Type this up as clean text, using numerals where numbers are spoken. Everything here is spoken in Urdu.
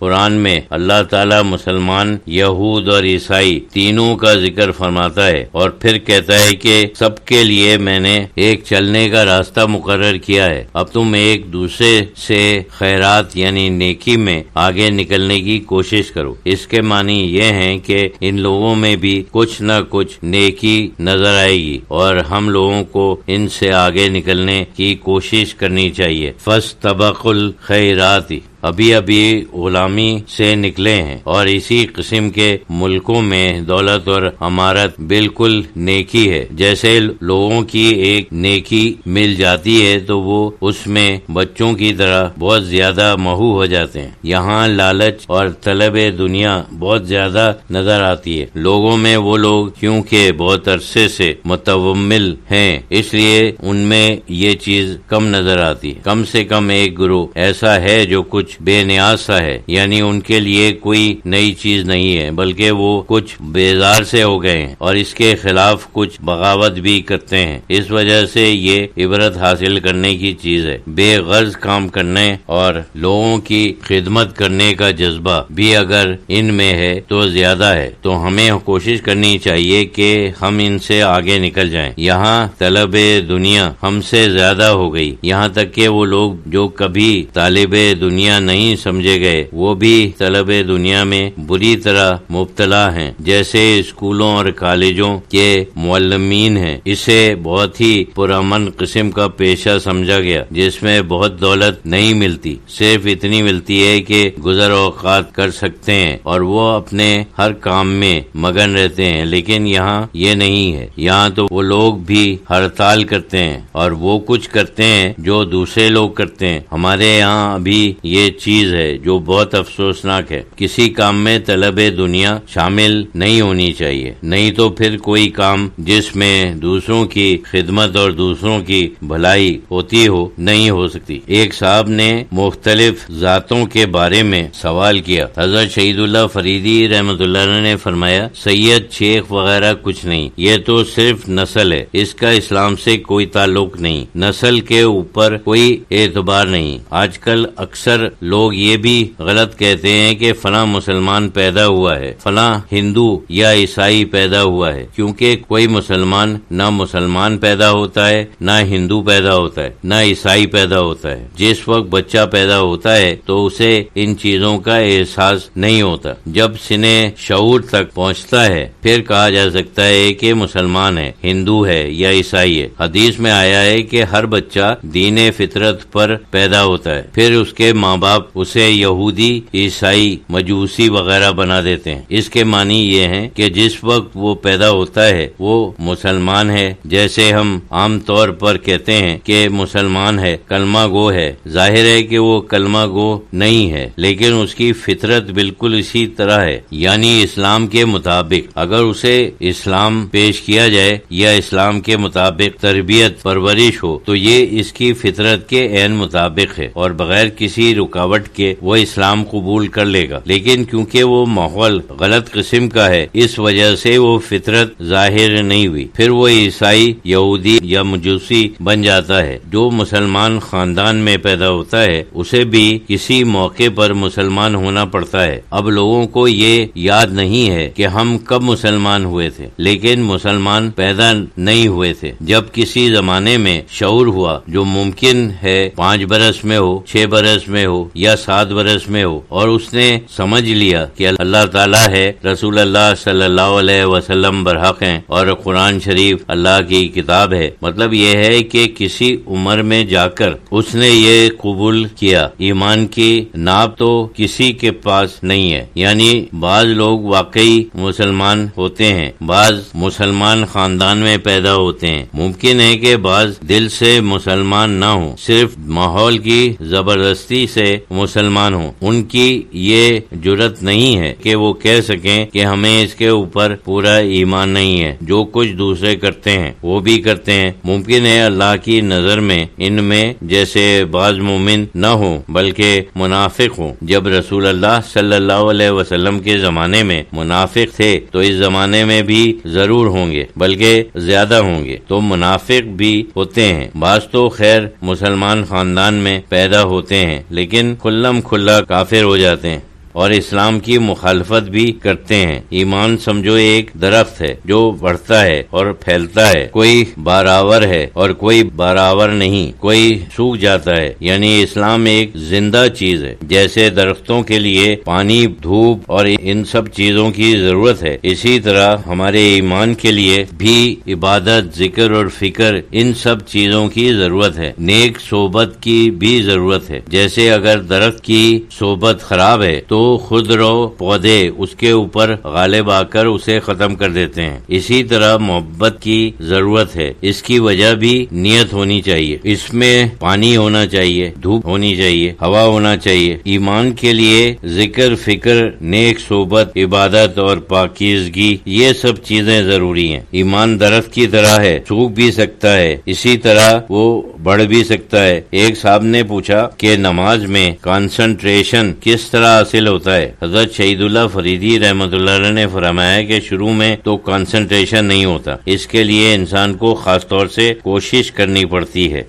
قرآن میں اللہ تعالیٰ مسلمان، یہود اور عیسائی تینوں کا ذکر فرماتا ہے، اور پھر کہتا ہے کہ سب کے لیے میں نے ایک چلنے کا راستہ مقرر کیا ہے، اب تم ایک دوسرے سے خیرات یعنی نیکی میں آگے نکلنے کی کوشش کرو۔ اس کے معنی یہ ہیں کہ ان لوگوں میں بھی کچھ نہ کچھ نیکی نظر آئے گی اور ہم لوگوں کو ان سے آگے نکلنے کی کوشش کرنی چاہیے۔ فاستبقوا الخیرات، ابھی غلامی سے نکلے ہیں، اور اسی قسم کے ملکوں میں دولت اور امارت بالکل نیکی ہے۔ جیسے لوگوں کی ایک نیکی مل جاتی ہے تو وہ اس میں بچوں کی طرح بہت زیادہ محو ہو جاتے ہیں۔ یہاں لالچ اور طلب دنیا بہت زیادہ نظر آتی ہے لوگوں میں۔ وہ لوگ کیونکہ بہت عرصے سے متومل ہیں، اس لیے ان میں یہ چیز کم نظر آتی ہے۔ کم سے کم ایک گروہ ایسا ہے جو کچھ بے نیاز سا ہے، یعنی ان کے لیے کوئی نئی چیز نہیں ہے، بلکہ وہ کچھ بیزار سے ہو گئے ہیں اور اس کے خلاف کچھ بغاوت بھی کرتے ہیں۔ اس وجہ سے یہ عبرت حاصل کرنے کی چیز ہے۔ بے غرض کام کرنے اور لوگوں کی خدمت کرنے کا جذبہ بھی اگر ان میں ہے تو زیادہ ہے، تو ہمیں کوشش کرنی چاہیے کہ ہم ان سے آگے نکل جائیں۔ یہاں طلب دنیا ہم سے زیادہ ہو گئی، یہاں تک کہ وہ لوگ جو کبھی طالب دنیا نہیں سمجھے گئے وہ بھی طلب دنیا میں بری طرح مبتلا ہیں، جیسے اسکولوں اور کالجوں کے معلمین ہیں۔ اسے بہت ہی پرامن قسم کا پیشہ سمجھا گیا جس میں بہت دولت نہیں ملتی، صرف اتنی ملتی ہے کہ گزر اوقات کر سکتے ہیں اور وہ اپنے ہر کام میں مگن رہتے ہیں۔ لیکن یہاں یہ نہیں ہے، یہاں تو وہ لوگ بھی ہڑتال کرتے ہیں اور وہ کچھ کرتے ہیں جو دوسرے لوگ کرتے ہیں۔ ہمارے یہاں ابھی یہ چیز ہے جو بہت افسوسناک ہے۔ کسی کام میں طلب دنیا شامل نہیں ہونی چاہیے، نہیں تو پھر کوئی کام جس میں دوسروں کی خدمت اور دوسروں کی بھلائی ہوتی ہو نہیں ہو سکتی۔ ایک صاحب نے مختلف ذاتوں کے بارے میں سوال کیا۔ حضرت شہید اللہ فریدی رحمۃ اللہ علیہ نے فرمایا، سید شیخ وغیرہ کچھ نہیں، یہ تو صرف نسل ہے، اس کا اسلام سے کوئی تعلق نہیں، نسل کے اوپر کوئی اعتبار نہیں۔ آج کل اکثر لوگ یہ بھی غلط کہتے ہیں کہ فلاں مسلمان پیدا ہوا ہے، فلاں ہندو یا عیسائی پیدا ہوا ہے، کیونکہ کوئی مسلمان نہ مسلمان پیدا ہوتا ہے، نہ ہندو پیدا ہوتا ہے، نہ عیسائی پیدا ہوتا ہے۔ جس وقت بچہ پیدا ہوتا ہے تو اسے ان چیزوں کا احساس نہیں ہوتا، جب سنے شعور تک پہنچتا ہے پھر کہا جا سکتا ہے کہ مسلمان ہے، ہندو ہے یا عیسائی ہے۔ حدیث میں آیا ہے کہ ہر بچہ دین فطرت پر پیدا ہوتا ہے، پھر اس کے ماں باپ اسے یہودی، عیسائی، مجوسی وغیرہ بنا دیتے ہیں۔ اس کے معنی یہ ہیں کہ جس وقت وہ پیدا ہوتا ہے وہ مسلمان ہے، جیسے ہم عام طور پر کہتے ہیں کہ مسلمان ہے، کلمہ گو ہے۔ ظاہر ہے کہ وہ کلمہ گو نہیں ہے، لیکن اس کی فطرت بالکل اسی طرح ہے، یعنی اسلام کے مطابق اگر اسے اسلام پیش کیا جائے یا اسلام کے مطابق تربیت پرورش ہو تو یہ اس کی فطرت کے عین مطابق ہے اور بغیر کسی رکاوٹ کے وہ اسلام قبول کر لے گا۔ لیکن کیونکہ وہ ماحول غلط قسم کا ہے اس وجہ سے وہ فطرت ظاہر نہیں ہوئی، پھر وہ عیسائی، یہودی یا مجوسی بن جاتا ہے۔ جو مسلمان خاندان میں پیدا ہوتا ہے اسے بھی کسی موقع پر مسلمان ہونا پڑتا ہے۔ اب لوگوں کو یہ یاد نہیں ہے کہ ہم کب مسلمان ہوئے تھے، لیکن مسلمان پیدا نہیں ہوئے تھے جب کسی زمانے میں شعور ہوا، جو ممکن ہے 5 برس میں ہو، 6 برس میں ہو یا 7 برس میں ہو، اور اس نے سمجھ لیا کہ اللہ تعالیٰ ہے، رسول اللہ صلی اللہ علیہ وسلم برحق ہیں اور قرآن شریف اللہ کی کتاب ہے۔ مطلب یہ ہے کہ کسی عمر میں جا کر اس نے یہ قبول کیا۔ ایمان کی ناپ تو کسی کے پاس نہیں ہے، یعنی بعض لوگ واقعی مسلمان ہوتے ہیں، بعض مسلمان خاندان میں پیدا ہوتے ہیں، ممکن ہے کہ بعض دل سے مسلمان نہ ہوں، صرف ماحول کی زبردستی سے مسلمان ہوں۔ ان کی یہ جرت نہیں ہے کہ وہ کہہ سکیں کہ ہمیں اس کے اوپر پورا ایمان نہیں ہے، جو کچھ دوسرے کرتے ہیں وہ بھی کرتے ہیں۔ ممکن ہے اللہ کی نظر میں ان میں جیسے بعض مومن نہ ہوں بلکہ منافق ہوں۔ جب رسول اللہ صلی اللہ علیہ وسلم کے زمانے میں منافق تھے تو اس زمانے میں بھی ضرور ہوں گے، بلکہ زیادہ ہوں گے، تو منافق بھی ہوتے ہیں۔ بعض تو خیر مسلمان خاندان میں پیدا ہوتے ہیں لیکن کھلم کھلا کافر ہو جاتے ہیں۔ اور اسلام کی مخالفت بھی کرتے ہیں۔ ایمان سمجھو ایک درخت ہے جو بڑھتا ہے اور پھیلتا ہے، کوئی بارآور ہے اور کوئی بارآور نہیں، کوئی سوکھ جاتا ہے، یعنی اسلام ایک زندہ چیز ہے۔ جیسے درختوں کے لیے پانی، دھوپ اور ان سب چیزوں کی ضرورت ہے، اسی طرح ہمارے ایمان کے لیے بھی عبادت، ذکر اور فکر، ان سب چیزوں کی ضرورت ہے۔ نیک صحبت کی بھی ضرورت ہے۔ جیسے اگر درخت کی صحبت خراب ہے تو خود رو پودے اس کے اوپر غالب آ کر اسے ختم کر دیتے ہیں۔ اسی طرح محبت کی ضرورت ہے، اس کی وجہ بھی نیت ہونی چاہیے، اس میں پانی ہونا چاہیے، دھوپ ہونی چاہیے، ہوا ہونا چاہیے۔ ایمان کے لیے ذکر، فکر، نیک صحبت، عبادت اور پاکیزگی، یہ سب چیزیں ضروری ہیں۔ ایمان درخت کی طرح ہے، سوکھ بھی سکتا ہے، اسی طرح وہ بڑھ بھی سکتا ہے۔ ایک صاحب نے پوچھا کہ نماز میں کانسنٹریشن کس طرح حاصل ہوتا ہے؟ حضرت شہید اللہ فریدی رحمۃ اللہ علیہ نے فرمایا کہ شروع میں تو کانسنٹریشن نہیں ہوتا، اس کے لیے انسان کو خاص طور سے کوشش کرنی پڑتی ہے۔